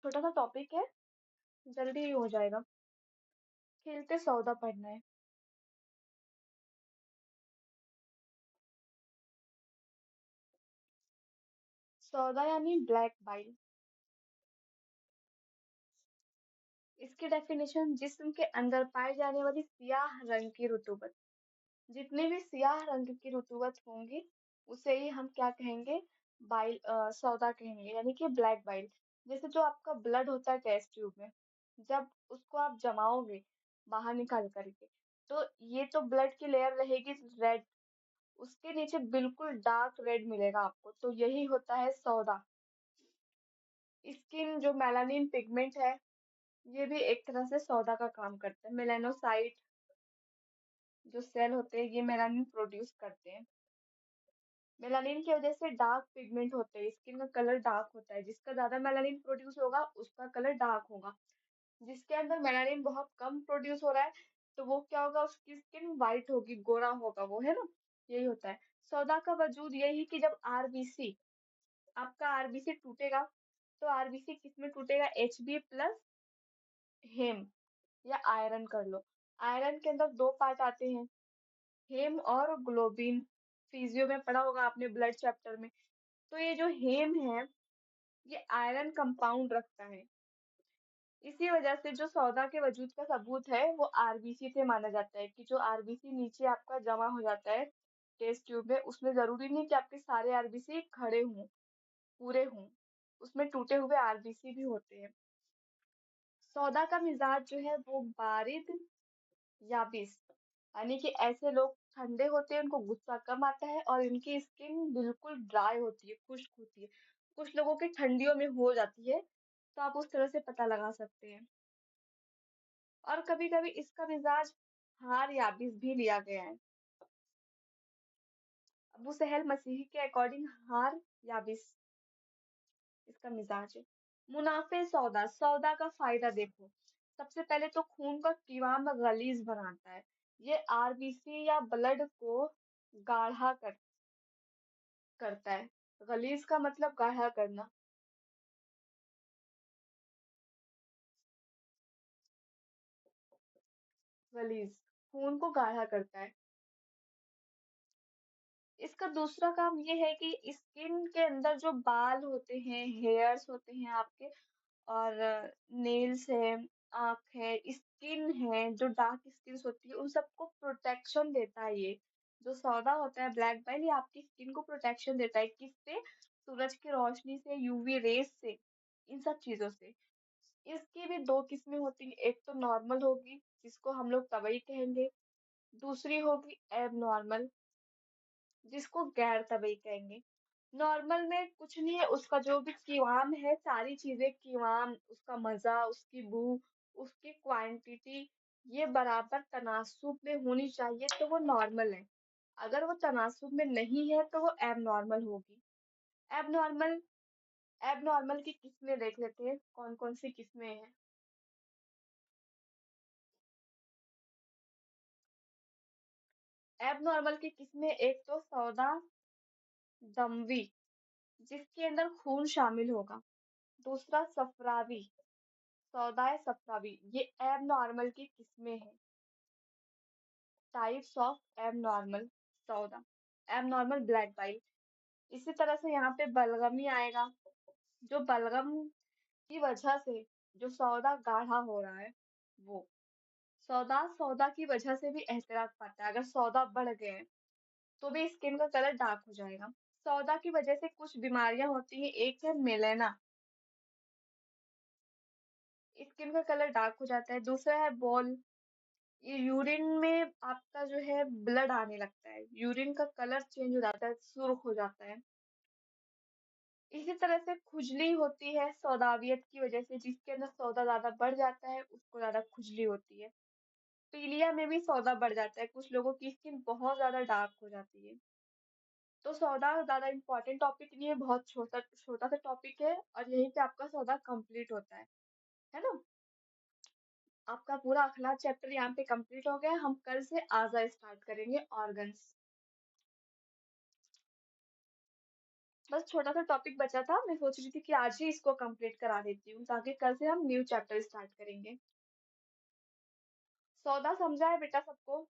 छोटा सा टॉपिक है, जल्दी ही हो जाएगा। खेलते सौदा पढ़ना है। सौदा यानी ब्लैक बाइल। इसकी डेफिनेशन जिस्म के अंदर पाई जाने वाली सियाह रंग की रुतूबत। जितनी भी सियाह रंग की रुतूबत होंगी उसे ही हम क्या कहेंगे, बाइल सौदा कहेंगे, यानी कि ब्लैक बाइल। जैसे जो आपका ब्लड होता है टेस्ट ट्यूब में, जब उसको आप जमाओगे बाहर निकाल करके, तो ये तो ब्लड की लेयर रहेगी रेड, उसके नीचे बिल्कुल डार्क रेड मिलेगा आपको, तो यही होता है सौदा। स्किन जो मेलानिन पिगमेंट है, ये भी एक तरह से सौदा का काम करता है। मेलानोसाइट जो सेल होते हैं ये मेलानिन प्रोड्यूस करते हैं। मेलानिन की वजह से डार्क पिगमेंट होते हैं, स्किन का कलर डार्क होता है। जिसका ज्यादा मेलानिन प्रोड्यूस होगा उसका कलर डार्क होगा। जिसके अंदर मेलानिन बहुत कम प्रोड्यूस हो रहा है, तो वो क्या होगा, उसकी स्किन वाइट होगी, गोरा होगा वो, है ना। यही होता है सौदा का वजूद। यही कि जब आरबीसी, आपका आरबीसी टूटेगा, तो आरबीसी किस में टूटेगा, एच बी प्लस हेम या आयरन कर लो। आयरन के अंदर दो पार्ट आते हैं, हेम और ग्लोबिन। फिजियो में पढ़ा होगा आपने, ब्लड चैप्टर में। तो ये जो हेम है, ये आयरन कंपाउंड रखता है। इसी वजह से जो सौदा के वजूद का सबूत है वो आरबीसी से माना जाता है, कि जो आरबीसी नीचे आपका जमा हो जाता है टेस्ट ट्यूब में, उसमें जरूरी नहीं कि आपके सारे आरबीसी खड़े हों, पूरे हों, उसमें टूटे हुए आरबीसी भी होते हैं। सौदा का मिजाज जो है वो बारिद याबिस, यानी कि ऐसे लोग ठंडे होते हैं, उनको गुस्सा कम आता है और इनकी स्किन बिल्कुल ड्राई होती है, खुश्क होती है। कुछ लोगों की ठंडियों में हो जाती है, तो आप उस तरह से पता लगा सकते हैं। और कभी कभी इसका मिजाज हार याबिस भी लिया गया है। अबू सहल मसीही के अकॉर्डिंग हार याबिस इसका मिजाज है। मुनाफे सौदा, सौदा का फायदा देखो। सबसे पहले तो खून का कीवाम गलीज बनाता है। ये आरबीसी या ब्लड को गाढ़ा करता है। गलीज का मतलब गाढ़ा करना। गलीज खून को गाढ़ा करता है। इसका दूसरा काम ये है कि स्किन के अंदर जो बाल होते हैं, हेयर्स होते हैं आपके, और नेल्स है, आँख है, स्किन है, जो डार्क स्किन होती है, उन सबको प्रोटेक्शन देता है ये। जो सौदा होता है ब्लैक बेल, ये आपकी स्किन को प्रोटेक्शन देता है, किससे, सूरज की रोशनी से, यूवी रेस से, इन सब चीजों से। इसकी भी दो किस्में होती हैं, एक तो नॉर्मल होगी जिसको हम लोग तबई कहेंगे, दूसरी होगी एब नॉर्मल जिसको गैर तबई कहेंगे। नॉर्मल में कुछ नहीं है, उसका जो भी कीवाम है, सारी चीजें कीवाम, उसका मजा, उसकी बू, उसकी क्वांटिटी, ये बराबर तनासुब में होनी चाहिए, तो वो नॉर्मल है। अगर वो तनासुब में नहीं है तो वो एब नॉर्मल होगी। एब नॉर्मल, एब नॉर्मल की किस्में देख लेते हैं, कौन कौन सी किस्में हैं। एब नॉर्मल की किस्में, एक तो सौदा दमवी, जिसके अंदर खून शामिल होगा। दूसरा सफरावी, सौदाए सफरावी, ये एब नॉर्मल की किस्में हैं। टाइप्स ऑफ एब नॉर्मल सौदा, एब नॉर्मल ब्लैक बाइल। इसी तरह से यहाँ पे बलगमी आएगा। जो बलगम की वजह से जो सौदा गाढ़ा हो रहा है, वो सौदा, सौदा की वजह से भी एहतिराज पाता है। अगर सौदा बढ़ गए तो भी स्किन का कलर डार्क हो जाएगा। सौदा की वजह से कुछ बीमारियां होती हैं, एक है मेलेना, स्किन का कलर डार्क हो जाता है। दूसरा है बॉल, ये यूरिन में आपका जो है ब्लड आने लगता है, यूरिन का कलर चेंज हो जाता है, सुर्ख हो जाता है। इसी तरह से खुजली होती है सौदावियत की वजह से, जिसके अंदर सौदा ज्यादा बढ़ जाता है उसको ज्यादा खुजली होती है। पीलिया में भी सौदा बढ़ जाता है, कुछ लोगों की स्किन बहुत ज्यादा डार्क हो जाती है। तो सौदा ज्यादा इंपॉर्टेंट टॉपिक नहीं है, बहुत छोटा छोटा सा टॉपिक है, और यहीं पे आपका सौदा कंप्लीट होता है ना। आपका पूरा अखलाक चैप्टर यहाँ पे कंप्लीट हो गया। हम कल से आजा स्टार्ट करेंगे, ऑर्गन्स। बस छोटा-सा टॉपिक बचा था, मैं सोच रही थी कि आज ही इसको कंप्लीट करा देती हूँ, ताकि कल से हम न्यू चैप्टर स्टार्ट करेंगे। सौदा समझा है बेटा सबको?